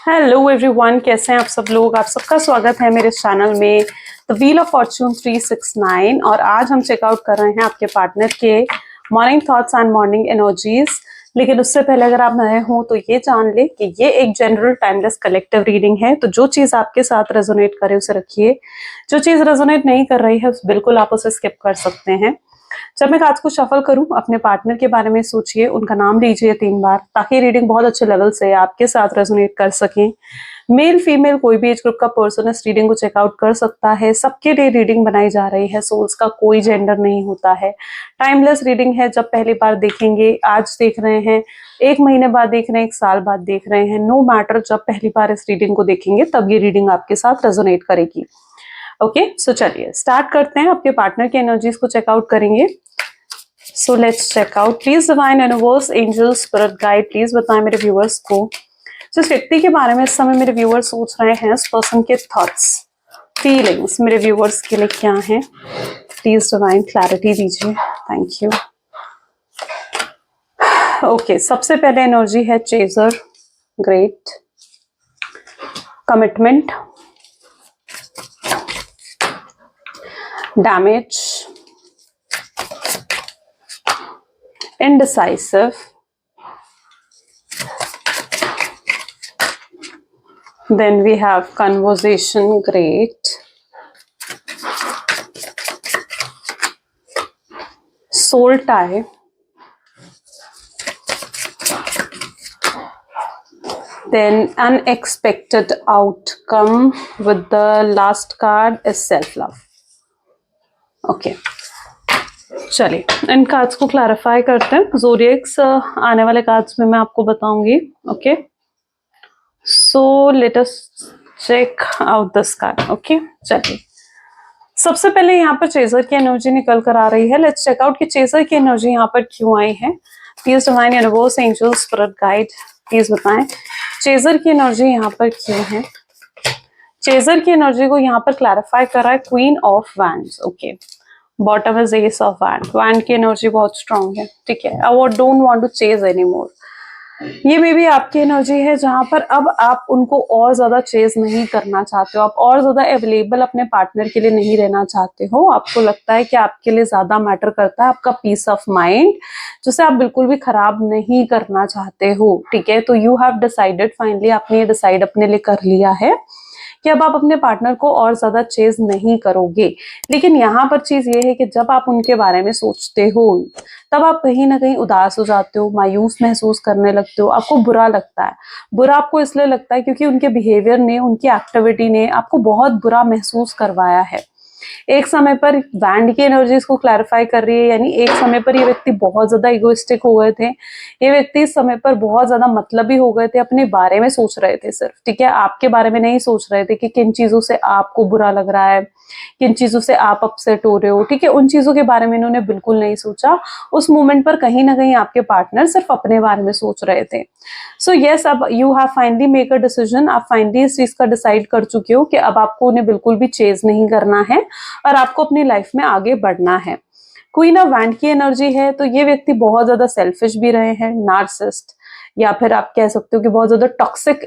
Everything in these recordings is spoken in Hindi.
हेलो एवरीवन, कैसे हैं आप सब लोग। आप सबका स्वागत है मेरे चैनल में द व्हील ऑफ फॉर्च्यून 369। और आज हम चेकआउट कर रहे हैं आपके पार्टनर के morning thoughts and morning energies. लेकिन उससे पहले अगर आप नए हो तो ये जान ले कि ये एक जनरल टाइमलेस कलेक्टिव रीडिंग है। तो जो चीज़ आपके साथ रेजोनेट करे उसे रखिए, जो चीज़ रेजोनेट नहीं कर रही है बिल्कुल आप उसे स्किप कर सकते हैं। जब मैं कार्ड्स को शफल करूं, अपने पार्टनर के बारे में सोचिए, उनका नाम लीजिए 3 बार, ताकि रीडिंग बहुत अच्छे लेवल से आपके साथ रेजोनेट कर सकें। मेल फीमेल कोई भी एज ग्रुप का पर्सन इस रीडिंग को चेकआउट कर सकता है। सबके लिए रीडिंग बनाई जा रही है, सोल्स का कोई जेंडर नहीं होता है। टाइमलेस रीडिंग है। जब पहली बार देखेंगे, आज देख रहे हैं, 1 महीने बाद देख रहे हैं, 1 साल बाद देख रहे हैं, नो मैटर, जब पहली बार इस रीडिंग को देखेंगे तब ये रीडिंग आपके साथ रेजोनेट करेगी। ओके, सो चलिए स्टार्ट करते हैं। आपके पार्टनर की एनर्जीज को चेकआउट करेंगे। So let's check out. Please divine universe, angels, spirit guide, please बताएं मेरे व्यूअर्स को जिस व्यक्ति के बारे में इस समय मेरे व्यूअर्स सोच रहे हैं, इस पर्सन के थॉट्स, फीलिंग्स मेरे व्यूअर्स के लिए क्या हैं। प्लीज डिवाइन क्लैरिटी दीजिए। Thank you. ओके, सबसे पहले एनर्जी है chaser, great, commitment, damage, indecisive, then we have conversation, great, soul tie, then unexpected outcome with the last card is self love. Okay, चलिए इन कार्ड्स को क्लैरिफाई करते हैं। ज़ोडिएक्स आने वाले कार्ड्स में मैं आपको बताऊंगी। Okay, so let us check out this card. Okay, चलिए सबसे पहले यहाँ पर चेजर की एनर्जी निकल कर आ रही है। लेट्स चेक आउट कि चेजर की एनर्जी यहाँ पर क्यों आई है। Please divine universe, angels, spirit guide, please बताएं चेजर की एनर्जी यहाँ पर क्यों है। चेजर की एनर्जी को यहाँ पर क्लैरिफाई कर रहा है queen of wands. Okay, bottom is ace of wand. Wand की एनर्जी बहुत स्ट्रांग है, ठीक है। I don't want to chase any more. ये मे भी आपकी एनर्जी है जहां पर अब आप उनको और ज्यादा चेज नहीं करना चाहते हो, आप और ज्यादा अवेलेबल अपने पार्टनर के लिए नहीं रहना चाहते हो। आपको लगता है कि आपके लिए ज्यादा मैटर करता है आपका पीस ऑफ माइंड, जिसे आप बिल्कुल भी खराब नहीं करना चाहते हो, ठीक है। तो यू हैव डिसाइडेड, फाइनली आपने ये डिसाइड अपने लिए कर लिया है कि अब आप अपने पार्टनर को और ज्यादा चेज नहीं करोगे। लेकिन यहाँ पर चीज ये है कि जब आप उनके बारे में सोचते हो तब आप कहीं ना कहीं उदास हो जाते हो, मायूस महसूस करने लगते हो, आपको बुरा लगता है। बुरा आपको इसलिए लगता है क्योंकि उनके बिहेवियर ने, उनकी एक्टिविटी ने आपको बहुत बुरा महसूस करवाया है। एक समय पर वैंड की एनर्जीज को क्लैरिफाई कर रही है, यानी एक समय पर ये व्यक्ति बहुत ज्यादा इगोइस्टिक हो गए थे। ये व्यक्ति इस समय पर बहुत ज्यादा मतलबी हो गए थे, अपने बारे में सोच रहे थे सिर्फ, ठीक है। आपके बारे में नहीं सोच रहे थे कि किन चीजों से आपको बुरा लग रहा है, किन चीजों से आप अपसेट हो रहे हो, ठीक है। उन चीजों के बारे में इन्होंने बिल्कुल नहीं सोचा। उस मोमेंट पर कहीं ना कहीं आपके पार्टनर सिर्फ अपने बारे में सोच रहे थे। सो यस, अब you have finally make a decision. आप फाइनली इस चीज का डिसाइड कर चुके हो कि अब आपको उन्हें बिल्कुल भी चेज नहीं करना है और आपको अपनी लाइफ में आगे बढ़ना है। क्वीन ऑफ वैंड की एनर्जी है, तो ये व्यक्ति बहुत ज्यादा सेल्फिश भी रहे हैं, नार्सिसिस्ट, या फिर आप कह सकते हो कि बहुत ज्यादा टॉक्सिक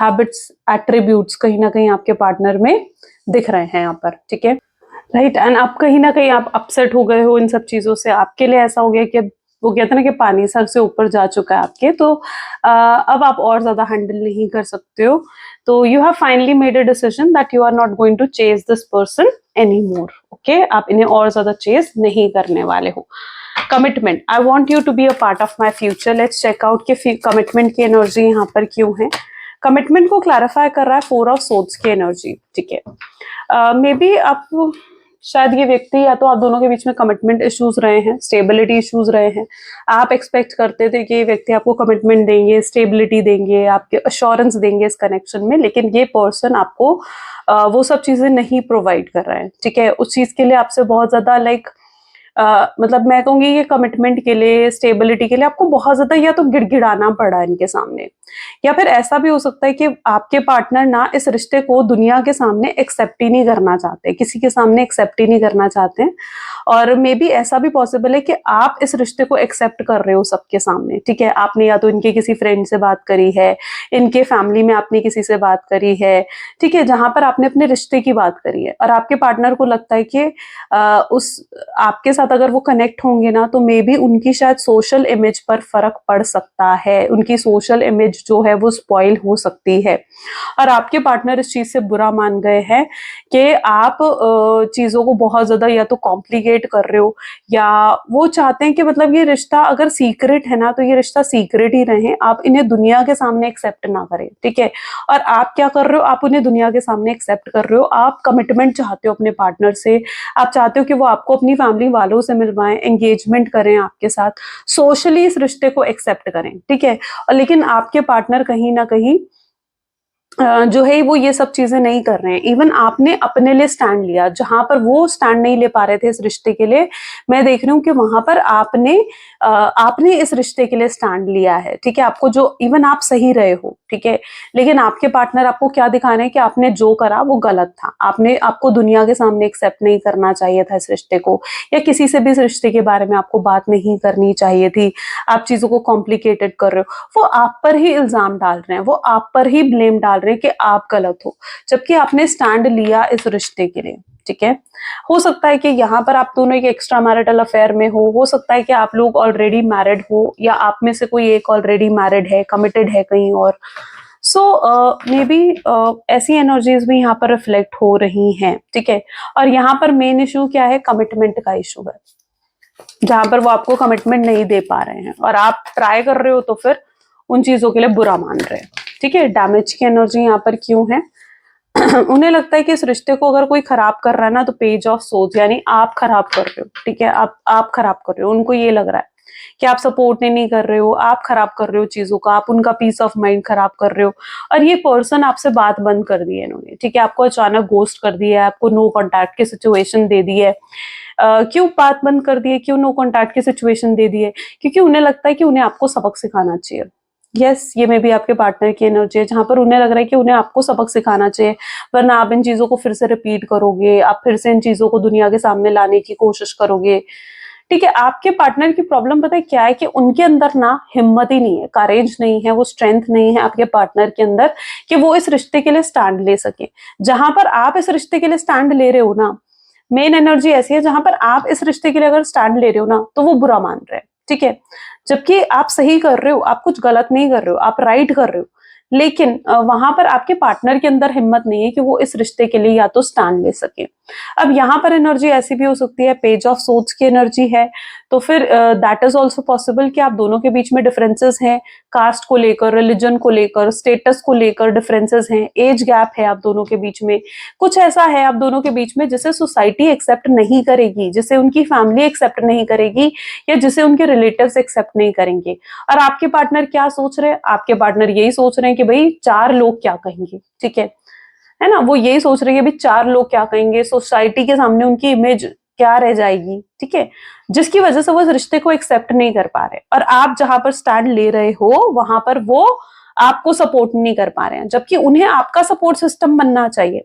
हैबिट्स, एट्रीब्यूट्स कहीं ना कहीं आपके पार्टनर में दिख रहे हैं यहाँ पर, ठीक है, राइट। एंड आप कहीं ना कहीं आप अपसेट हो गए हो इन सब चीजों से। आपके लिए ऐसा हो गया कि वो कहते ना कि पानी सर से ऊपर जा चुका है आपके, तो अब आप और ज्यादा हैंडल नहीं कर सकते हो। तो you have finally made a decision that you are not going to chase this person any more. Okay, आप इन्हें और ज्यादा चेज नहीं करने वाले हो। Commitment, I want you to be a part of my future. Let's check out कि कमिटमेंट की एनर्जी यहाँ पर क्यों है। कमिटमेंट को क्लैरिफाई कर रहा है 4 ऑफ सोर्ड्स की एनर्जी, ठीक है। मे बी आप, शायद ये व्यक्ति या तो आप दोनों के बीच में कमिटमेंट इश्यूज रहे हैं, स्टेबिलिटी इश्यूज रहे हैं। आप एक्सपेक्ट करते थे कि ये व्यक्ति आपको कमिटमेंट देंगे, स्टेबिलिटी देंगे, आपके अश्योरेंस देंगे इस कनेक्शन में, लेकिन ये पर्सन आपको वो सब चीजें नहीं प्रोवाइड कर रहा है, ठीक है। उस चीज के लिए आपसे बहुत ज्यादा मतलब मैं कहूंगी ये कमिटमेंट के लिए, स्टेबिलिटी के लिए आपको बहुत ज्यादा या तो गिड़गिड़ाना पड़ा इनके सामने, या फिर ऐसा भी हो सकता है कि आपके पार्टनर ना इस रिश्ते को दुनिया के सामने एक्सेप्ट ही नहीं करना चाहते, किसी के सामने एक्सेप्ट ही नहीं करना चाहते हैं। और मे बी ऐसा भी पॉसिबल है कि आप इस रिश्ते को एक्सेप्ट कर रहे हो सबके सामने, ठीक है। आपने या तो इनके किसी फ्रेंड से बात करी है, इनके फैमिली में आपने किसी से बात करी है, ठीक है, जहां पर आपने अपने रिश्ते की बात करी है और आपके पार्टनर को लगता है कि उस आपके साथ अगर वो कनेक्ट होंगे ना तो मे बी उनकी शायद सोशल इमेज पर फर्क पड़ सकता है, उनकी सोशल इमेज जो है वो स्पॉइल हो सकती है और आपके पार्टनर इस चीज से बुरा मान गए हैं कि आप चीजों को बहुत ज्यादा या तो कॉम्प्लिकेट कर रहे हो या वो चाहते हैं कि मतलब ये रिश्ता अगर सीक्रेट है ना तो ये रिश्ता सीक्रेट ही रहे, आप इन्हें दुनिया के सामने एक्सेप्ट ना करें, ठीक है। और आप क्या कर रहे हो, आप उन्हें दुनिया के सामने एक्सेप्ट कर रहे हो, आप कमिटमेंट चाहते हो अपने पार्टनर से, आप चाहते हो कि वो आपको अपनी फैमिली वालों से मिलवाएं, एंगेजमेंट करें आपके साथ, सोशली इस रिश्ते को एक्सेप्ट करें, ठीक है। और लेकिन आपके पार्टनर कहीं ना कहीं जो है वो ये सब चीजें नहीं कर रहे हैं। इवन आपने अपने लिए स्टैंड लिया जहां पर वो स्टैंड नहीं ले पा रहे थे इस रिश्ते के लिए, मैं देख रही हूँ कि वहां पर आपने इस रिश्ते के लिए स्टैंड लिया है, ठीक है। आपको जो इवन आप सही रहे हो, ठीक है, लेकिन आपके पार्टनर आपको क्या दिखा रहे हैं कि आपने जो करा वो गलत था, आपको दुनिया के सामने एक्सेप्ट नहीं करना चाहिए था इस रिश्ते को, या किसी से भी इस रिश्ते के बारे में आपको बात नहीं करनी चाहिए थी, आप चीजों को कॉम्प्लिकेटेड कर रहे हो, वो आप पर ही इल्जाम डाल रहे हैं, वो आप पर ही ब्लेम डाल रहे हैं कि आप गलत हो, जबकि आपने स्टैंड लिया इस रिश्ते के लिए, ठीक है। हो सकता है कि यहाँ पर आप दोनों एक एक्स्ट्रा मैरिटल अफेयर में हो सकता है कि आप लोग ऑलरेडी मैरिड हो या आप में से कोई एक ऑलरेडी मैरिड है, कमिटेड है कहीं और। सो मे बी ऐसी एनर्जीज भी यहाँ पर रिफ्लेक्ट हो रही हैं, ठीक है। और यहाँ पर मेन इशू क्या है, कमिटमेंट का इशू है, जहां पर वो आपको कमिटमेंट नहीं दे पा रहे हैं और आप ट्राई कर रहे हो तो फिर उन चीजों के लिए बुरा मान रहे हैं, ठीक है। डैमेज की एनर्जी यहाँ पर क्यों है उन्हें लगता है कि इस रिश्ते को अगर कोई खराब कर रहा है ना तो पेज ऑफ सोर्ड्स, यानी आप खराब कर रहे हो, ठीक है, आप खराब कर रहे हो, उनको ये लग रहा है कि आप सपोर्ट नहीं कर रहे हो, आप खराब कर रहे हो चीजों का, आप उनका पीस ऑफ माइंड खराब कर रहे हो। और ये पर्सन आपसे बात बंद कर दी है इन्होंने, ठीक है, आपको अचानक गोस्ट कर दिया है, आपको नो कॉन्टैक्ट की सिचुएशन दे दी है। क्यों बात बंद कर दी है, क्यों नो कॉन्टैक्ट की सिचुएशन दे दी है, क्योंकि उन्हें लगता है कि उन्हें आपको सबक सिखाना चाहिए। यस, ये मे भी आपके पार्टनर की एनर्जी है जहां पर उन्हें लग रहा है कि उन्हें आपको सबक सिखाना चाहिए, वरना आप इन चीजों को फिर से रिपीट करोगे, आप फिर से इन चीजों को दुनिया के सामने लाने की कोशिश करोगे, ठीक है। आपके पार्टनर की प्रॉब्लम पता है क्या है कि उनके अंदर ना हिम्मत ही नहीं है, करेज नहीं है, वो स्ट्रेंथ नहीं है आपके पार्टनर के अंदर कि वो इस रिश्ते के लिए स्टैंड ले सके। जहां पर आप इस रिश्ते के लिए स्टैंड ले रहे हो ना, मेन एनर्जी ऐसी है जहां पर आप इस रिश्ते के लिए अगर स्टैंड ले रहे हो ना तो वो बुरा मान रहे हैं, ठीक है। जबकि आप सही कर रहे हो, आप कुछ गलत नहीं कर रहे हो, आप राइट कर रहे हो, लेकिन वहां पर आपके पार्टनर के अंदर हिम्मत नहीं है कि वो इस रिश्ते के लिए या तो स्टैंड ले सके। अब यहाँ पर एनर्जी ऐसी भी हो सकती है, पेज ऑफ सोर्ड्स की एनर्जी है, तो फिर दैट इज ऑल्सो पॉसिबल कि आप दोनों के बीच में डिफरेंसेस हैं, कास्ट को लेकर, रिलीजन को लेकर, स्टेटस को लेकर डिफरेंसेस हैं, एज गैप है आप दोनों के बीच में, कुछ ऐसा है आप दोनों के बीच में जिसे सोसाइटी एक्सेप्ट नहीं करेगी, जिसे उनकी फैमिली एक्सेप्ट नहीं करेगी या जिसे उनके रिलेटिव्स एक्सेप्ट नहीं करेंगे। और आपके पार्टनर क्या सोच रहे हैं, आपके पार्टनर यही सोच रहे हैं कि भाई चार लोग क्या कहेंगे, ठीक है ना, वो यही सोच रही है भी चार लोग क्या कहेंगे, सोसाइटी के सामने उनकी इमेज क्या रह जाएगी, ठीक है, जिसकी वजह से वो इस रिश्ते को एक्सेप्ट नहीं कर पा रहे। और आप जहां पर स्टैंड ले रहे हो वहां पर वो आपको सपोर्ट नहीं कर पा रहे हैं, जबकि उन्हें आपका सपोर्ट सिस्टम बनना चाहिए,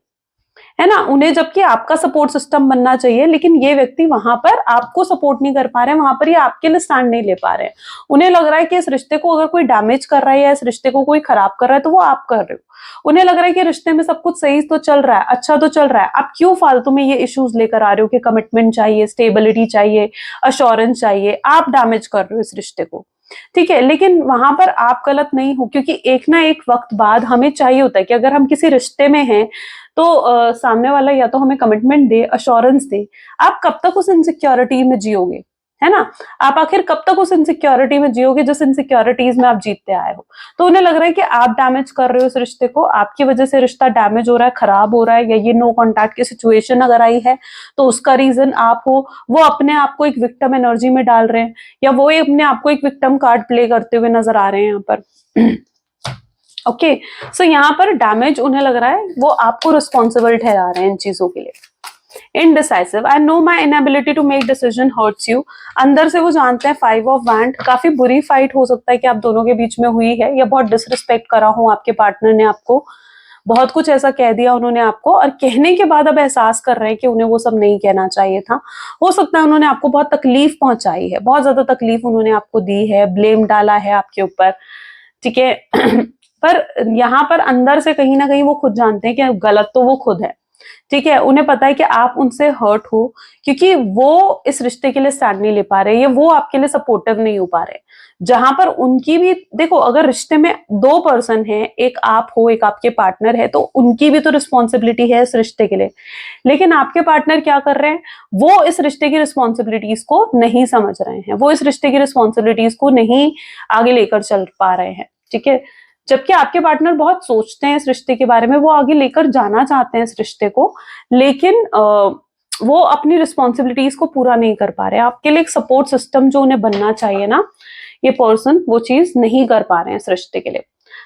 है ना, उन्हें जबकि आपका सपोर्ट सिस्टम बनना चाहिए, लेकिन ये व्यक्ति वहां पर आपको सपोर्ट नहीं कर पा रहे हैं, वहां पर ये आपके लिए स्टैंड नहीं ले पा रहे हैं। उन्हें लग रहा है कि इस रिश्ते को अगर कोई डैमेज कर रहा है या इस रिश्ते को कोई खराब कर रहा है तो वो आप कर रहे हो। उन्हें लग रहा है कि रिश्ते में सब कुछ सही तो चल रहा है, अच्छा तो चल रहा है, आप क्यों फालतू में ये इश्यूज लेकर आ रहे हो कि कमिटमेंट चाहिए, स्टेबिलिटी चाहिए, अश्योरेंस चाहिए, आप डैमेज कर रहे हो इस रिश्ते को, ठीक है। लेकिन वहां पर आप गलत नहीं हो, क्योंकि एक ना एक वक्त बाद हमें चाहिए होता है कि अगर हम किसी रिश्ते में हैं तो सामने वाला या तो हमें कमिटमेंट दे, अश्योरेंस दे। आप कब तक उस इनसिक्योरिटी में जियोगे, है ना, आप आखिर कब तक उस इनसिक्योरिटी में जियोगे जिस इनसिक्योरिटीज में आप जीतते आए हो। तो उन्हें लग रहा है कि आप डैमेज कर रहे हो इस रिश्ते को, आपकी वजह से रिश्ता डैमेज हो रहा है, खराब हो रहा है, या ये नो कॉन्टैक्ट की सिचुएशन अगर आई है तो उसका रीजन आप हो। वो अपने आप को एक विक्टिम एनर्जी में डाल रहे हैं, या वो अपने आप को एक विक्टिम कार्ड प्ले करते हुए नजर आ रहे हैं यहाँ पर ओके। सो यहाँ पर डैमेज उन्हें लग रहा है वो आपको रिस्पॉन्सिबल ठहरा रहे हैं इन चीजों के लिए। Indecisive, I know my inability to make decision hurts you, अंदर से वो जानते हैं 5 ऑफ वैंड, काफी बुरी फाइट हो सकता है कि आप दोनों के बीच में हुई है, या बहुत डिसरिस्पेक्ट करा हो आपके पार्टनर ने आपको, बहुत कुछ ऐसा कह दिया उन्होंने आपको, और कहने के बाद अब एहसास कर रहे हैं कि उन्हें वो सब नहीं कहना चाहिए था। हो सकता है उन्होंने आपको बहुत तकलीफ पहुंचाई है, बहुत ज्यादा तकलीफ उन्होंने आपको दी है, ब्लेम डाला है आपके ऊपर, ठीक है। पर यहाँ पर अंदर से कहीं ना कहीं वो खुद जानते हैं कि गलत तो वो खुद है, ठीक है। उन्हें पता है कि आप उनसे हर्ट हो, क्योंकि वो इस रिश्ते के लिए स्टैंड नहीं ले पा रहे, या वो आपके लिए सपोर्टिव नहीं हो पा रहे। जहां पर उनकी भी देखो, अगर रिश्ते में दो पर्सन है, एक आप हो एक आपके पार्टनर है, तो उनकी भी तो रिस्पॉन्सिबिलिटी है इस रिश्ते के लिए। लेकिन आपके पार्टनर क्या कर रहे हैं, वो इस रिश्ते की रिस्पॉन्सिबिलिटीज को नहीं समझ रहे हैं, वो इस रिश्ते की रिस्पॉन्सिबिलिटीज को नहीं आगे लेकर चल पा रहे हैं, ठीक है। जबकि आपके पार्टनर बहुत सोचते हैं इस रिश्ते के बारे में, वो आगे लेकर जाना चाहते हैं इस रिश्ते को, लेकिन वो अपनी रिस्पॉन्सिबिलिटीज को पूरा नहीं कर पा रहे हैं। आपके लिए एक सपोर्ट सिस्टम जो उन्हें बनना चाहिए ना, ये पर्सन वो चीज नहीं कर पा रहे हैं इस रिश्ते के लिए।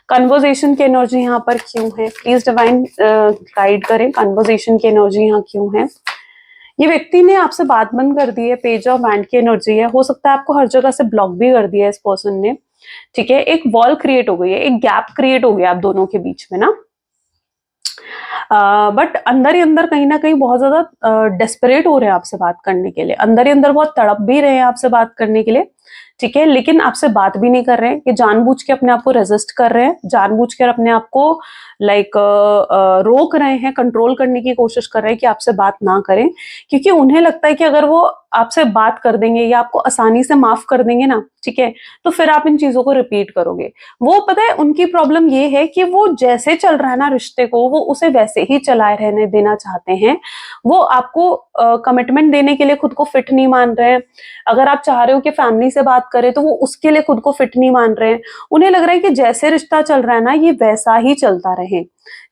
कन्वर्सेशन की एनर्जी यहाँ पर क्यों है, प्लीज डिवाइन गाइड करें, कन्वर्सेशन की एनर्जी यहाँ क्यों है। ये व्यक्ति ने आपसे बात बंद कर दी है, पेज ऑफ हैंड की एनर्जी है, हो सकता है आपको हर जगह से ब्लॉक भी कर दिया है इस पर्सन ने, ठीक है। एक वॉल क्रिएट हो गई है, एक गैप क्रिएट हो गया आप दोनों के बीच में ना। बट अंदर ही अंदर कहीं ना कहीं बहुत ज्यादा डेस्परेट हो रहे हैं आपसे बात करने के लिए, अंदर ही अंदर बहुत तड़प भी रहे हैं आपसे बात करने के लिए, ठीक है। लेकिन आपसे बात भी नहीं कर रहे हैं, ये जानबूझ के अपने आप को रेजिस्ट कर रहे हैं, जानबूझ कर अपने आप को लाइक रोक रहे हैं, कंट्रोल करने की कोशिश कर रहे हैं कि आपसे बात ना करें, क्योंकि उन्हें लगता है कि अगर वो आपसे बात कर देंगे या आपको आसानी से माफ कर देंगे ना, ठीक है, तो फिर आप इन चीजों को रिपीट करोगे। वो पता है उनकी प्रॉब्लम ये है कि वो जैसे चल रहा है ना रिश्ते को, वो उसे वैसे ही चलाए रहने देना चाहते हैं। वो आपको कमिटमेंट देने के लिए खुद को फिट नहीं मान रहे हैं। अगर आप चाह रहे हो कि फैमिली से बात करें, तो वो उसके लिए खुद को फिट नहीं मान रहे हैं। उन्हें लग रहा है कि जैसे रिश्ता चल रहा है ना, ये वैसा ही चलता रहे,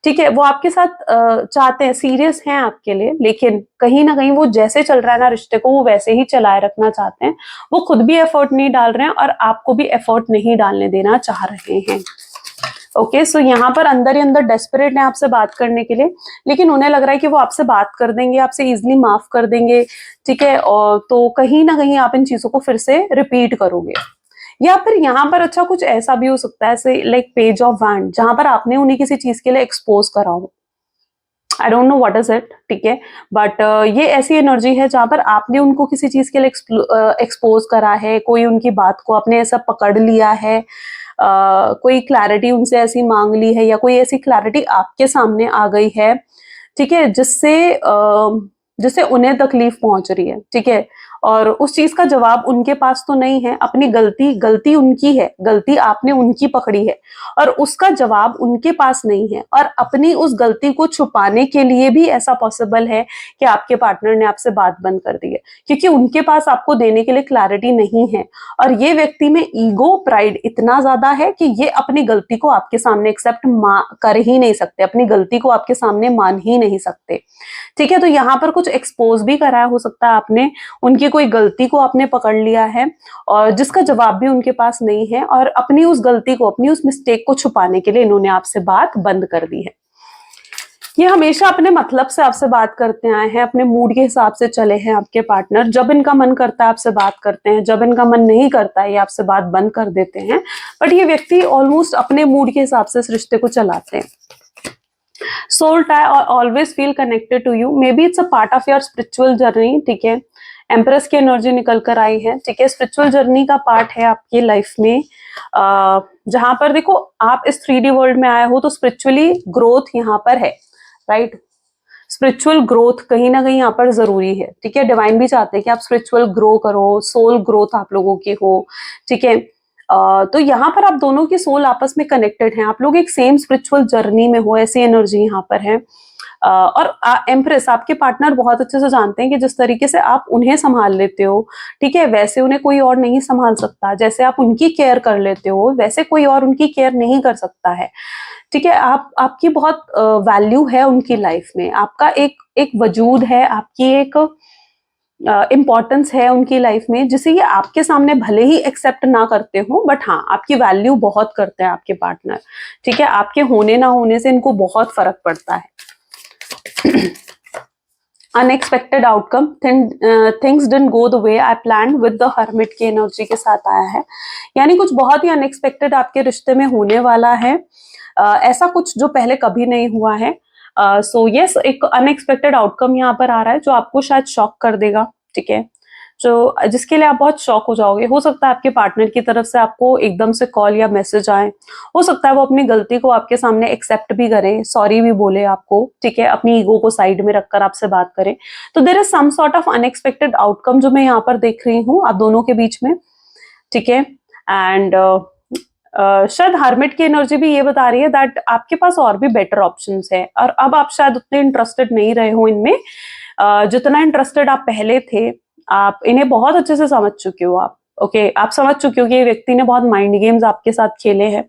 ठीक है। वो आपके साथ चाहते हैं, सीरियस हैं आपके लिए, लेकिन कहीं ना कहीं वो जैसे चल रहा है ना रिश्ते को, वो वैसे ही चलाए रखना चाहते हैं। वो खुद भी एफर्ट नहीं डाल रहे हैं और आपको भी एफर्ट नहीं डालने देना चाह रहे हैं। ओके, सो यहाँ पर अंदर ही अंदर डेस्परेट है आपसे बात करने के लिए, लेकिन उन्हें लग रहा है कि वो आपसे बात कर देंगे, आपसे इजिली माफ कर देंगे, ठीक है। और तो कहीं ना कहीं आप इन चीजों को फिर से रिपीट करोगे, या फिर यहाँ पर अच्छा कुछ ऐसा भी हो सकता है, ऐसे लाइक पेज ऑफ वैंड, जहां पर आपने उन्हें किसी चीज के लिए एक्सपोज करा हो। I don't know what is it, ठीक है, बट ये ऐसी एनर्जी है जहां पर आपने उनको किसी चीज के लिए एक्सपोज करा है, कोई उनकी बात को आपने ऐसा पकड़ लिया है, कोई क्लैरिटी उनसे ऐसी मांग ली है, या कोई ऐसी क्लैरिटी आपके सामने आ गई है, ठीक है, जिससे उन्हें तकलीफ पहुंच रही है, ठीक है। और उस चीज का जवाब उनके पास तो नहीं है, अपनी गलती उनकी है, गलती आपने उनकी पकड़ी है, और उसका जवाब उनके पास नहीं है। और अपनी उस गलती को छुपाने के लिए भी ऐसा पॉसिबल है कि आपके पार्टनर ने आपसे बात बंद कर दी है, क्योंकि उनके पास आपको देने के लिए क्लैरिटी नहीं है। और ये व्यक्ति में ईगो, प्राइड इतना ज्यादा है कि ये अपनी गलती को आपके सामने एक्सेप्ट कर ही नहीं सकते, अपनी गलती को आपके सामने मान ही नहीं सकते, ठीक है। तो यहाँ पर कुछ एक्सपोज भी कराया हो सकता है आपने, उनकी कोई गलती को आपने पकड़ लिया है, और जिसका जवाब भी उनके पास नहीं है, और अपनी उस गलती को, अपनी उस मिस्टेक को छुपाने के लिए इन्होंने आपसे बात बंद कर दी है। ये हमेशा अपने मतलब से आपसे बात करते आए हैं, अपने मूड के हिसाब से चले हैं आपके पार्टनर। जब इनका मन करता है आपसे बात करते हैं, जब इनका मन नहीं करता है ये आपसे बात बंद कर देते हैं। बट ये व्यक्ति ऑलमोस्ट अपने मूड के हिसाब से इस रिश्ते को चलाते हैं। Soul tie always feel connected to you, maybe it's a part of your spiritual journey, ठीक है। एम्प्रेस की एनर्जी निकल कर आई है, ठीक है। स्पिरिचुअल जर्नी का पार्ट है आपकी लाइफ में, जहां पर देखो आप इस 3D वर्ल्ड में आए हो, तो स्पिरिचुअली ग्रोथ यहाँ पर है, राइट। स्पिरिचुअल ग्रोथ कहीं ना कहीं यहाँ पर जरूरी है, ठीक है। डिवाइन भी चाहते हैं कि आप स्पिरिचुअल ग्रो करो, सोल ग्रोथ आप लोगों की हो, ठीक है। तो यहाँ पर आप दोनों की सोल आपस में कनेक्टेड हैं, आप लोग एक सेम स्पिरिचुअल जर्नी में हो, ऐसी एनर्जी यहाँ पर है। और एम्प्रेस, आपके पार्टनर बहुत अच्छे से जानते हैं कि जिस तरीके से आप उन्हें संभाल लेते हो, ठीक है, वैसे उन्हें कोई और नहीं संभाल सकता। जैसे आप उनकी केयर कर लेते हो, वैसे कोई और उनकी केयर नहीं कर सकता है, ठीक है। आपकी बहुत वैल्यू है उनकी लाइफ में, आपका एक वजूद है, आपकी एक इम्पोर्टेंस है उनकी लाइफ में, जिसे ये आपके सामने भले ही एक्सेप्ट ना करते हो, बट हाँ आपकी वैल्यू बहुत करते हैं आपके पार्टनर, ठीक है। आपके होने ना होने से इनको बहुत फर्क पड़ता है। Unexpected outcome, things didn't go the way I planned, with the hermit की एनर्जी के साथ आया है, यानी कुछ बहुत ही अनएक्सपेक्टेड आपके रिश्ते में होने वाला है। ऐसा कुछ जो पहले कभी नहीं हुआ है। सो यस, एक अनएक्सपेक्टेड आउटकम यहाँ पर आ रहा है जो आपको शायद शॉक कर देगा, ठीक है, जो जिसके लिए आप बहुत शॉक हो जाओगे। हो सकता है आपके पार्टनर की तरफ से आपको एकदम से कॉल या मैसेज आए, हो सकता है वो अपनी गलती को आपके सामने एक्सेप्ट भी करे, सॉरी भी बोले आपको, ठीक है, अपनी ईगो को साइड में रखकर आपसे बात करें। तो there is some sort of unexpected outcome जो मैं यहाँ पर देख रही हूँ आप दोनों के बीच में, ठीक है। एंड शायद हर्मिट की एनर्जी भी ये बता रही है दैट आपके पास और भी बेटर ऑप्शंस है, और अब आप शायद उतने इंटरेस्टेड नहीं रहे हो इनमें, जितना इंटरेस्टेड आप पहले थे। आप इन्हें बहुत अच्छे से समझ चुके हो, आप ओके, आप समझ चुके हो कि ये व्यक्ति ने बहुत माइंड गेम्स आपके साथ खेले हैं,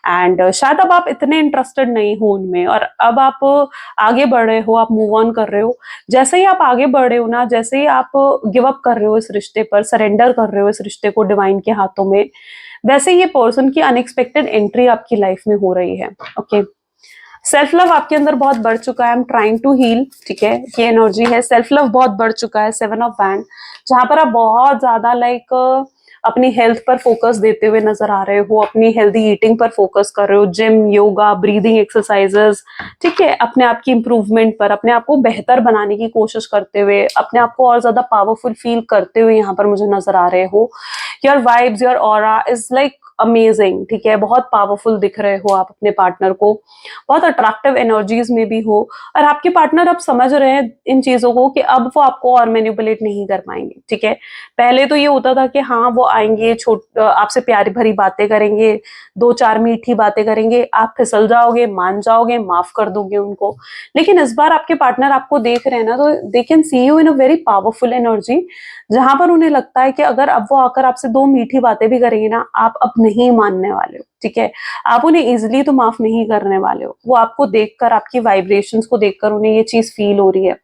एंड शायद अब आप इतने इंटरेस्टेड नहीं हो उनमें, और अब आप आगे बढ़ रहे हो, आप मूव ऑन कर रहे हो। जैसे ही आप आगे बढ़ रहे हो ना, जैसे ही आप गिव अप कर रहे हो इस रिश्ते पर, सरेंडर कर रहे हो इस रिश्ते को डिवाइन के हाथों में, वैसे ये पर्सन की अनएक्सपेक्टेड एंट्री आपकी लाइफ में हो रही है, ओके। सेल्फ लव आपके अंदर बहुत बढ़ चुका है, I am trying to heal, ठीक है, ये एनर्जी है। सेल्फ लव बहुत बढ़ चुका है, 7 ऑफ वैंड, जहां पर आप बहुत ज्यादा लाइक अपनी हेल्थ पर फोकस देते हुए नजर आ रहे हो, अपनी हेल्दी ईटिंग पर फोकस कर रहे हो, जिम, योगा, ब्रीदिंग एक्सरसाइजेस, ठीक है, अपने आप की इंप्रूवमेंट पर, अपने आप को बेहतर बनाने की कोशिश करते हुए, अपने आप को और ज्यादा पावरफुल फील करते हुए यहाँ पर मुझे नजर आ रहे हो। Your vibes, your aura is like amazing, ठीक है, बहुत पावरफुल दिख रहे हो आप अपने पार्टनर को, बहुत अट्रैक्टिव एनर्जीज में भी हो, और आपके पार्टनर अब समझ रहे हैं इन चीजों को कि अब वो आपको और मैनिपुलेट नहीं कर पाएंगे, ठीक है। पहले तो ये होता था कि हाँ वो आएंगे, आपसे प्यारी भरी बातें करेंगे, 2-4 मीठी बातें करेंगे, आप फिसल जाओगे, मान जाओगे, माफ कर दोगे उनको। लेकिन इस बार आपके पार्टनर आपको देख रहे हैं ना, तो they can see you in a very powerful energy, जहां पर उन्हें लगता है कि अगर अब वो आकर आपसे 2 मीठी बातें भी करेंगे ना, आप अब नहीं मानने वाले हो, ठीक है, आप उन्हें इजिली तो माफ नहीं करने वाले हो। वो आपको देखकर, आपकी वाइब्रेशंस को देखकर उन्हें ये चीज फील हो रही है,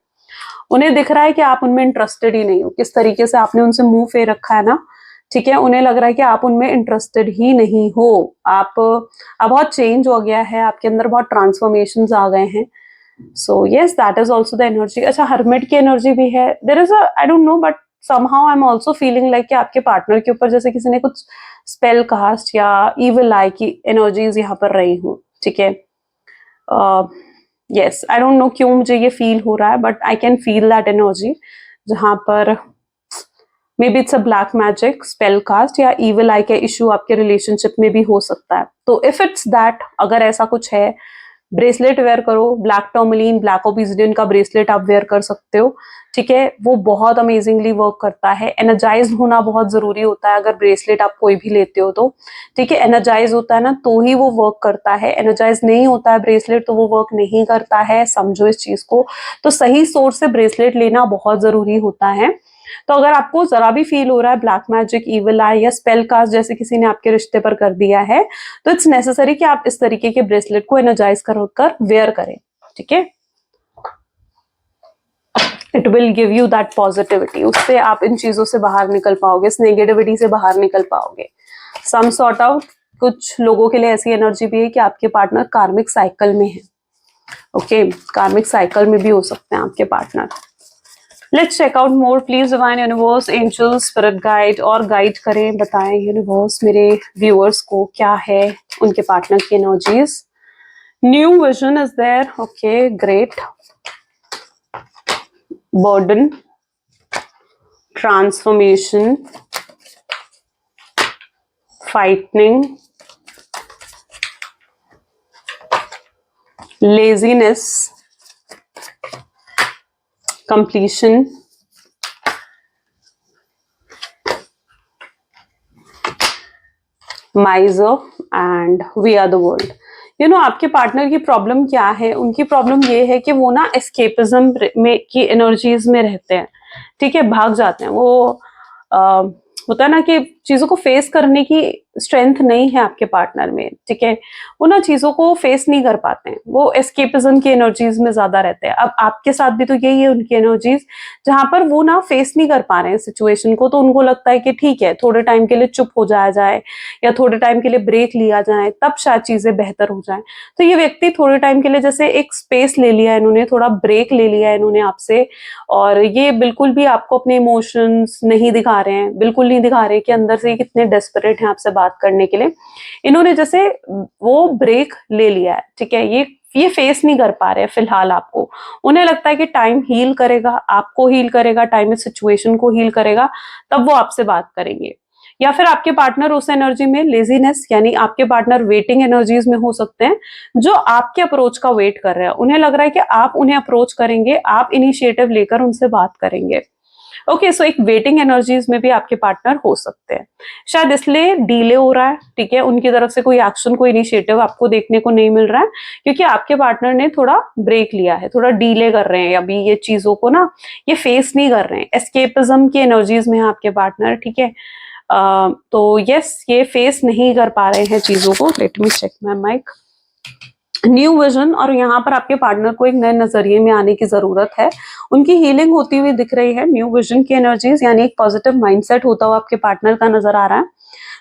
उन्हें दिख रहा है कि आप उनमें इंटरेस्टेड ही नहीं हो, किस तरीके से आपने उनसे मुंह फेर रखा है ना, ठीक है, उन्हें लग रहा है कि आप उनमें इंटरेस्टेड ही नहीं हो। आप अब बहुत चेंज हो गया है आपके अंदर, बहुत ट्रांसफॉर्मेशन आ गए हैं। So yes, that is also the energy. अच्छा, हर्मिट की एनर्जी भी है, there is I don't know, but somehow I am also feeling like कि आपके पार्टनर के ऊपर जैसे किसी ने कुछ स्पेल कास्ट या इविल आई की एनर्जीज यहाँ पर रही हूँ, ठीक है। यस, आई डोंट नो क्यों मुझे ये फील हो रहा है, but I can feel that energy, जहां पर maybe it's a black magic, spell cast या इविल आई का इशू आपके रिलेशनशिप में भी हो सकता है। तो इफ इट्स दैट, अगर ऐसा कुछ है, ब्रेसलेट वेयर करो, ब्लैक टर्मलीन, ब्लैक ओबिसिडियन का ब्रेसलेट आप वेयर कर सकते हो, ठीक है, वो बहुत अमेजिंगली वर्क करता है। एनर्जाइज होना बहुत जरूरी होता है, अगर ब्रेसलेट आप कोई भी लेते हो तो, ठीक है, एनर्जाइज होता है ना तो ही वो वर्क करता है, एनर्जाइज नहीं होता है ब्रेसलेट तो वो वर्क नहीं करता है, समझो इस चीज को। तो सही सोर्स से ब्रेसलेट लेना बहुत जरूरी होता है। तो अगर आपको जरा भी फील हो रहा है ब्लैक मैजिक, इविल आई या स्पेल कास्ट जैसे किसी ने आपके रिश्ते पर कर दिया है, तो इट्स नेसेसरी कि आप इस तरीके के ब्रेसलेट को एनर्जाइज कर वेयर करें, ठीक है। It will give you that positivity, उससे आप इन चीजों से बाहर निकल पाओगे, इस नेगेटिविटी से बाहर निकल पाओगे। सम सॉर्ट आउट, कुछ लोगों के लिए ऐसी एनर्जी भी है कि आपके पार्टनर कार्मिक साइकिल में है, ओके, कार्मिक साइकिल में भी हो सकते हैं आपके partner. Let's check out more please, divine universe, angel, spirit guide, और गाइड करें, बताएं यूनिवर्स मेरे व्यूअर्स को क्या है उनके पार्टनर की energies. New vision is there, okay, great. Burden, transformation, frightening, laziness, completion, miser, and we are the world। You know आपके पार्टनर की प्रॉब्लम क्या है, उनकी प्रॉब्लम ये है कि वो ना एस्केपिज्म में की एनर्जीज में रहते हैं, ठीक है, भाग जाते हैं वो। होता है ना कि चीजों को फेस करने की स्ट्रेंथ नहीं है आपके पार्टनर में, ठीक है, वो ना चीजों को फेस नहीं कर पाते हैं, वो एस्केपिज्म की एनर्जीज में ज्यादा रहते हैं। अब आपके साथ भी तो यही है उनकी एनर्जीज, जहां पर वो ना फेस नहीं कर पा रहे हैं सिचुएशन को, तो उनको लगता है कि ठीक है थोड़े टाइम के लिए चुप हो जाया जाए या थोड़े टाइम के लिए ब्रेक लिया जाए, तब शायद चीजें बेहतर हो जाए। तो ये व्यक्ति थोड़े टाइम के लिए जैसे एक स्पेस ले लिया इन्होंने, थोड़ा ब्रेक ले लिया इन्होंने आपसे, और ये बिल्कुल भी आपको अपने इमोशंस नहीं दिखा रहे हैं, बिल्कुल नहीं दिखा रहे कि अंदर अंदर से कितने डेस्परेट हैं आपसे बात करने के लिए। इन्होंने जैसे वो ब्रेक ले लिया है, ठीक है, ये फेस नहीं कर पा रहे हैं फिलहाल आपको। उन्हें लगता है कि टाइम हील करेगा, आपको हील करेगा, टाइम इस सिचुएशन को हील करेगा, तब वो आपसे बात करेंगे। या फिर आपके पार्टनर उस एनर्जी में लेजीनेस, यानी आपके पार्टनर वेटिंग एनर्जीज में हो सकते हैं, जो आपके अप्रोच का वेट कर रहे हैं। उन्हें लग रहा है कि आप उन्हें अप्रोच करेंगे, आप इनिशिएटिव लेकर उनसे बात करेंगे। ओके, सो एक वेटिंग एनर्जीज में भी आपके पार्टनर हो सकते हैं, शायद इसलिए डीले हो रहा है, ठीक है, उनकी तरफ से कोई एक्शन, कोई इनिशिएटिव आपको देखने को नहीं मिल रहा है, क्योंकि आपके पार्टनर ने थोड़ा ब्रेक लिया है, थोड़ा डीले कर रहे हैं अभी ये चीजों को ना, ये फेस नहीं कर रहे हैं, एस्केपिज्म की एनर्जीज में है आपके पार्टनर, ठीक है। तो यस, ये फेस नहीं कर पा रहे हैं चीजों को। Let me check my mic. New vision, और यहाँ पर आपके पार्टनर को एक नए नजरिए में आने की जरूरत है, उनकी हीलिंग होती हुई दिख रही है। न्यू विजन की एनर्जीज, यानी एक पॉजिटिव माइंडसेट होता हुआ आपके पार्टनर का नजर आ रहा है,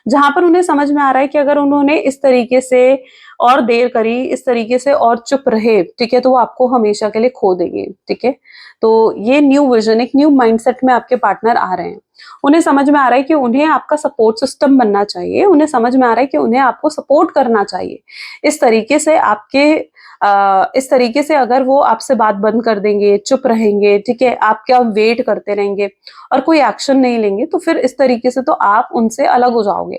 जहां पर उन्हें समझ में आ रहा है कि अगर उन्होंने इस तरीके से और देर करी, इस तरीके से और चुप रहे, ठीक है, तो वो आपको हमेशा के लिए खो देंगे, ठीक है। तो ये न्यू विजन, एक न्यू माइंडसेट में आपके पार्टनर आ रहे हैं। उन्हें समझ में आ रहा है कि उन्हें आपका सपोर्ट सिस्टम बनना चाहिए, उन्हें समझ में आ रहा है कि उन्हें आपको सपोर्ट करना चाहिए। इस तरीके से इस तरीके से अगर वो आपसे बात बंद कर देंगे, चुप रहेंगे, ठीक है, आपका वेट करते रहेंगे और कोई एक्शन नहीं लेंगे, तो फिर इस तरीके से तो आप उनसे अलग हो जाओगे,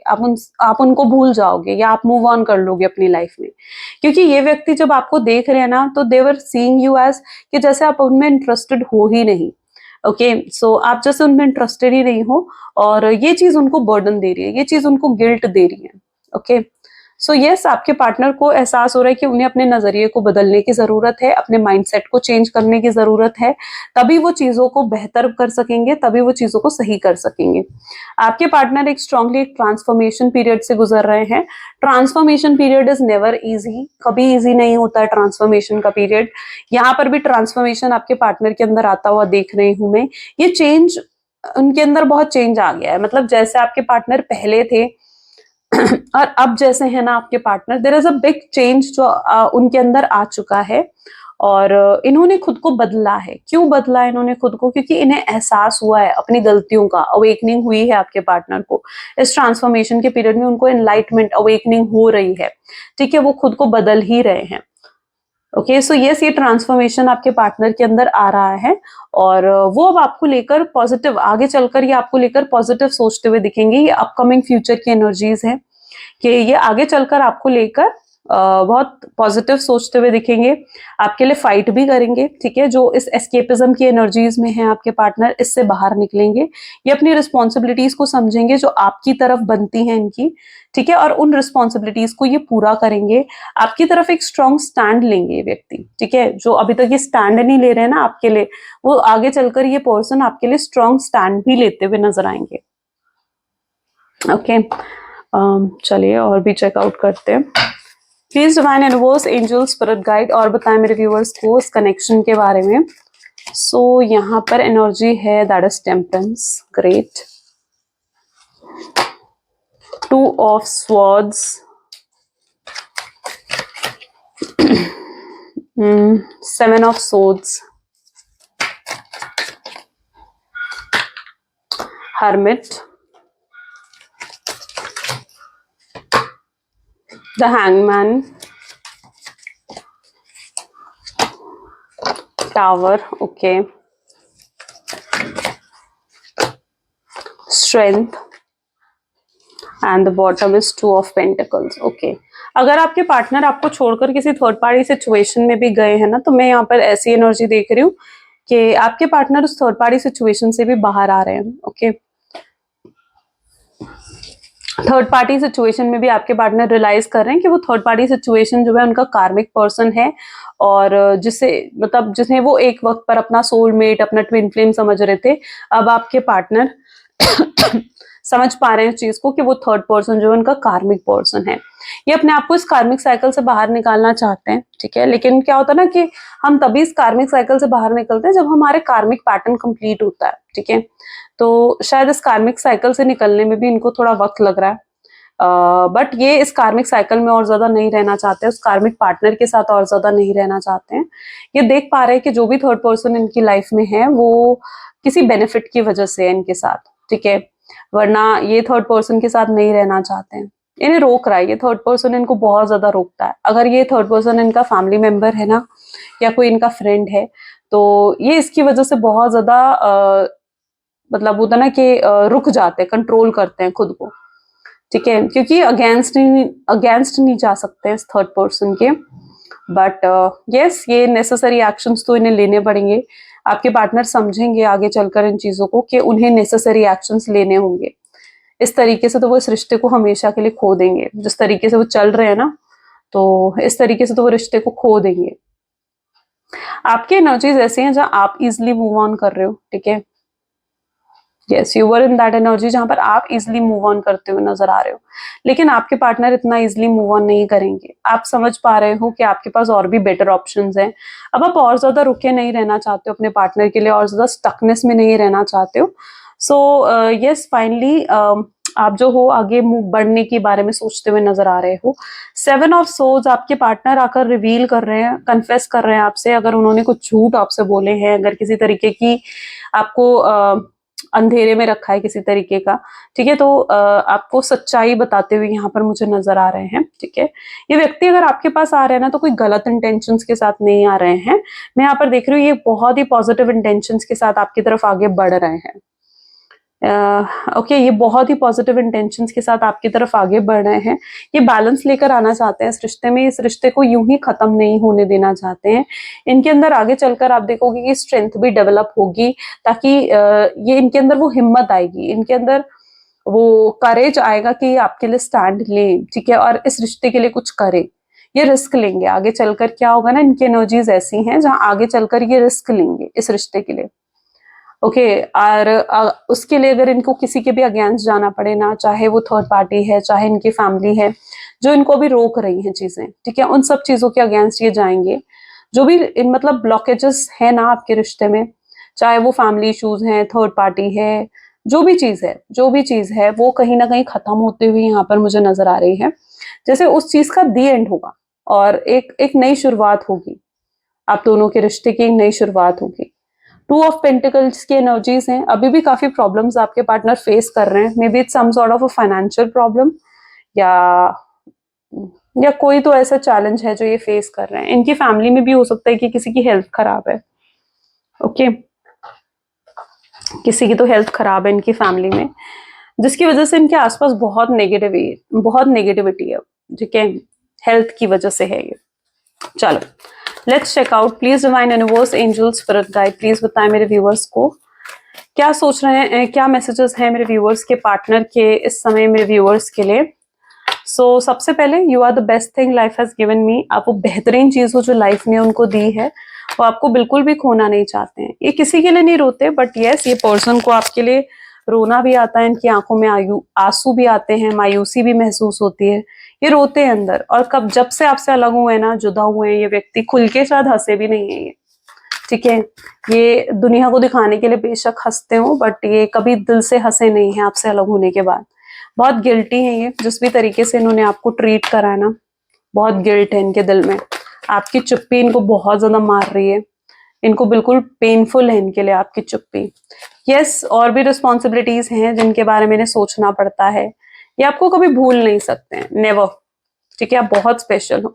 आप उनको भूल जाओगे, या आप मूव ऑन कर लोगे अपनी लाइफ में। क्योंकि ये व्यक्ति जब आपको देख रहे हैं ना, तो देवर सीइंग यू एज कि जैसे आप उनमें इंटरेस्टेड हो ही नहीं। ओके, सो आप जैसे उनमें इंटरेस्टेड ही नहीं हो, और ये चीज उनको बर्डन दे रही है, ये चीज उनको गिल्ट दे रही है। ओके, सो यस, आपके पार्टनर को एहसास हो रहा है कि उन्हें अपने नजरिए को बदलने की जरूरत है, अपने माइंडसेट को चेंज करने की जरूरत है, तभी वो चीजों को बेहतर कर सकेंगे, तभी वो चीजों को सही कर सकेंगे। आपके पार्टनर एक स्ट्रांगली एक ट्रांसफॉर्मेशन पीरियड से गुजर रहे हैं। Transformation period is never easy, कभी इजी नहीं होता है ट्रांसफॉर्मेशन का पीरियड। यहाँ पर भी ट्रांसफॉर्मेशन आपके पार्टनर के अंदर आता हुआ देख रही हूं मैं। ये चेंज, उनके अंदर बहुत चेंज आ गया है, मतलब जैसे आपके पार्टनर पहले थे और अब जैसे है ना आपके partner, there is a big change जो उनके अंदर आ चुका है, और इन्होंने खुद को बदला है। क्यों बदला इन्होंने खुद को? क्योंकि इन्हें एहसास हुआ है अपनी गलतियों का, अवेकनिंग हुई है आपके पार्टनर को। इस ट्रांसफॉर्मेशन के पीरियड में उनको एनलाइटमेंट, अवेकनिंग हो रही है, ठीक है, वो खुद को बदल ही रहे हैं। ओके, सो यस, ये ट्रांसफॉर्मेशन आपके पार्टनर के अंदर आ रहा है, और वो अब आपको लेकर पॉजिटिव, आगे चलकर ये आपको लेकर पॉजिटिव सोचते हुए दिखेंगे। ये अपकमिंग फ्यूचर की एनर्जीज है कि ये आगे चलकर आपको लेकर बहुत पॉजिटिव सोचते हुए दिखेंगे, आपके लिए फाइट भी करेंगे, ठीक है। जो इस एस्केपिज्म की एनर्जीज में है आपके पार्टनर, इससे बाहर निकलेंगे, ये अपनी रिस्पॉन्सिबिलिटीज को समझेंगे जो आपकी तरफ बनती हैं इनकी, ठीक है, और उन रिस्पॉन्सिबिलिटीज को ये पूरा करेंगे। आपकी तरफ एक स्ट्रॉन्ग स्टैंड लेंगे ये व्यक्ति, ठीक है। जो अभी तक ये स्टैंड नहीं ले रहे हैं ना आपके लिए, वो आगे चलकर ये पर्सन आपके लिए स्ट्रॉन्ग स्टैंड भी लेते हुए नजर आएंगे। ओके, चलिए और भी चेकआउट करते हैं। Please divine universe, angel, spirit guide, और बताएं मेरे व्यूअर्स को इस कनेक्शन के बारे में। सो यहाँ पर एनर्जी है that is temperance, great. 2 of swords, 7 of swords, hermit, the hangman, tower, okay, strength, and the bottom is 2 of pentacles, okay। अगर आपके पार्टनर आपको छोड़कर किसी थर्ड पार्टी सिचुएशन में भी गए हैं ना, तो मैं यहाँ पर ऐसी एनर्जी देख रही हूँ कि आपके पार्टनर उस थर्ड पार्टी सिचुएशन से भी बाहर आ रहे हैं, ओके। थर्ड पार्टी सिचुएशन में भी आपके पार्टनर रियलाइज कर रहे हैं कि वो थर्ड पार्टी सिचुएशन जो है उनका कार्मिक पर्सन है, और जिसने वो एक वक्त पर अपना सोलमेट, अपना ट्विन फ्लेम समझ रहे थे, अब आपके पार्टनर समझ पा रहे हैं इस चीज को कि वो थर्ड पर्सन जो है उनका कार्मिक पर्सन है। ये अपने आप को इस कार्मिक साइकिल से बाहर निकालना चाहते हैं, ठीक है। लेकिन क्या होता है ना कि हम तभी इस कार्मिक साइकिल से बाहर निकलते हैं जब हमारे कार्मिक पैटर्न कंप्लीट होता है, ठीक है। तो शायद इस कार्मिक साइकिल से निकलने में भी इनको थोड़ा वक्त लग रहा है, बट ये इस कार्मिक साइकिल में और ज्यादा नहीं रहना चाहते, उस कार्मिक पार्टनर के साथ और ज्यादा नहीं रहना चाहते हैं। ये देख पा रहे हैं कि जो भी थर्ड पर्सन इनकी लाइफ में है वो किसी बेनिफिट की वजह से है इनके साथ, ठीक है। वरना ये थर्ड पर्सन के साथ नहीं रहना चाहते हैं, इन्हें रोक रहा है, ये थर्ड पर्सन इनको बहुत ज्यादा रोकता है। अगर ये थर्ड पर्सन इनका फैमिली मेंबर है ना, या कोई इनका फ्रेंड है, तो ये इसकी वजह से बहुत ज्यादा मतलब होता ना कि रुक जाते हैं, कंट्रोल करते हैं खुद को, ठीक है, क्योंकि अगेंस्ट नहीं जा सकते इस थर्ड पर्सन के। बट यस, ये नेसेसरी एक्शंस तो इन्हें लेने पड़ेंगे। आपके पार्टनर समझेंगे आगे चलकर इन चीजों को कि उन्हें नेसेसरी एक्शंस लेने होंगे। इस तरीके से तो वो इस रिश्ते को हमेशा के लिए खो देंगे, जिस तरीके से वो चल रहे हैं ना, तो इस तरीके से तो वो रिश्ते को खो देंगे। आपकी एनर्जीज ऐसी हैं जहां आप इजिली मूव ऑन कर रहे हो, ठीक है। Yes, you were in that energy जहां पर आप इजिली मूव ऑन करते हुए नजर आ रहे हो, लेकिन आपके पार्टनर इतना इजिली मूव ऑन नहीं करेंगे। आप समझ पा रहे हो कि आपके पास और भी बेटर ऑप्शंस हैं। अब आप और ज्यादा रुके नहीं रहना चाहते हो अपने पार्टनर के लिए, और ज्यादा स्टकनेस में नहीं रहना चाहते हो। सो यस, फाइनली आप जो हो आगे मूव बढ़ने के बारे में सोचते हुए नजर आ रहे हो। 7 ऑफ सोर्ड्स आपके पार्टनर आकर रिवील कर रहे हैं, कन्फेस कर रहे हैं आपसे, अगर उन्होंने कुछ झूठ आपसे बोले हैं, अगर किसी तरीके की आपको अंधेरे में रखा है किसी तरीके का, ठीक है, तो आपको सच्चाई बताते हुए यहाँ पर मुझे नजर आ रहे हैं, ठीक है। ये व्यक्ति अगर आपके पास आ रहे हैं ना, तो कोई गलत इंटेंशंस के साथ नहीं आ रहे हैं। मैं यहाँ पर देख रही हूँ ये बहुत ही पॉजिटिव इंटेंशंस के साथ आपकी तरफ आगे बढ़ रहे हैं। ओके, ये बहुत ही पॉजिटिव इंटेंशंस के साथ आपकी तरफ आगे बढ़ रहे हैं। ये बैलेंस लेकर आना चाहते हैं इस रिश्ते में, इस रिश्ते को यूं ही खत्म नहीं होने देना चाहते हैं। इनके अंदर आगे चलकर आप देखोगे कि स्ट्रेंथ भी डेवलप होगी, ताकि ये इनके अंदर वो हिम्मत आएगी, इनके अंदर वो करेज आएगा कि आपके लिए स्टैंड लें, ठीक है, और इस रिश्ते के लिए कुछ करें। ये रिस्क लेंगे आगे चलकर। क्या होगा ना, इनकी एनर्जीज ऐसी हैं जहां आगे चलकर ये रिस्क लेंगे इस रिश्ते के लिए। ओके, और उसके लिए अगर इनको किसी के भी अगेंस्ट जाना पड़े ना, चाहे वो थर्ड पार्टी है, चाहे इनकी फैमिली है जो इनको भी रोक रही हैं चीजें, ठीक है, उन सब चीजों के अगेंस्ट ये जाएंगे। जो भी मतलब ब्लॉकेजेस है ना आपके रिश्ते में, चाहे वो फैमिली इश्यूज हैं, थर्ड पार्टी है, जो भी चीज है वो कहीं ना कहीं खत्म होते हुए यहाँ पर मुझे नजर आ रही है। जैसे उस चीज का दी एंड होगा और एक नई शुरुआत होगी, आप दोनों के रिश्ते की एक नई शुरुआत होगी। 2 ऑफ पेंटिकल्स की एनर्जीज हैं। अभी भी काफी प्रॉब्लम्स आपके पार्टनर फेस कर रहे हैं, maybe it's some sort of a financial problem, या कोई तो ऐसा चैलेंज है जो ये फेस कर रहे हैं। इनकी फैमिली में भी हो सकता है कि किसी की हेल्थ खराब है, ओके, किसी की तो हेल्थ खराब है इनकी फैमिली में, जिसकी वजह से इनके आसपास बहुत नेगेटिविटी है, ठीक है, हेल्थ की वजह से है ये। चलो let's check out. Please divine universe, angels, spirit guide, please बताएं मेरे व्यूअर्स को क्या सोच रहे हैं, क्या मैसेजेस हैं मेरे व्यूअर्स के पार्टनर के इस समय मेरे व्यूअर्स के लिए। सो सबसे पहले, you are the best thing life has given me. आप वो बेहतरीन चीज हो जो लाइफ ने उनको दी है, वो आपको बिल्कुल भी खोना नहीं चाहते हैं। ये किसी के लिए नहीं रोते, बट यस, ये पर्सन को आपके लिए रोना भी आता है, इनकी आंखों में आंसू भी आते हैं, मायूसी भी महसूस होती है, ये रोते हैं अंदर। और कब जब से आपसे अलग हुए ना, जुदा हुए हैं, ये व्यक्ति खुल के शायद हंसे भी नहीं है ये, ठीक है। ये दुनिया को दिखाने के लिए बेशक हंसते हो, बट ये कभी दिल से हंसे नहीं है आपसे अलग होने के बाद। बहुत गिल्टी है ये, जिस भी तरीके से इन्होंने आपको ट्रीट करा है ना, बहुत गिल्ट है इनके दिल में। आपकी चुप्पी इनको बहुत ज्यादा मार रही है, इनको बिल्कुल पेनफुल है इनके लिए आपकी चुप्पी। यस, और भी रिस्पॉन्सिबिलिटीज हैं जिनके बारे में इन्हें सोचना पड़ता है। ये आपको कभी भूल नहीं सकते हैं, नेवर, ठीक है। आप बहुत स्पेशल हो,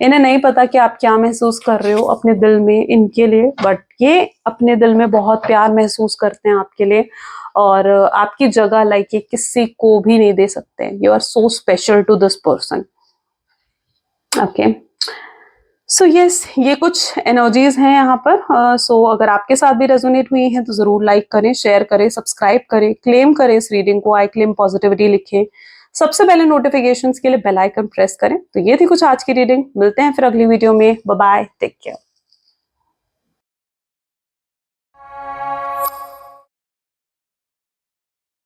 इन्हें नहीं पता कि आप क्या महसूस कर रहे हो अपने दिल में इनके लिए, बट ये अपने दिल में बहुत प्यार महसूस करते हैं आपके लिए, और आपकी जगह लाइक ये किसी को भी नहीं दे सकते। You are so special to this person, okay. So yes, ये कुछ एनर्जीज हैं यहाँ पर। सो अगर आपके साथ भी रेजोनेट हुई हैं तो जरूर लाइक करें, शेयर करें, सब्सक्राइब करें, क्लेम करें इस रीडिंग को, आई क्लेम पॉजिटिविटी लिखें, सबसे पहले नोटिफिकेशंस के लिए बेल आइकन प्रेस करें। तो ये थी कुछ आज की रीडिंग, मिलते हैं फिर अगली वीडियो में। Bye bye, take care.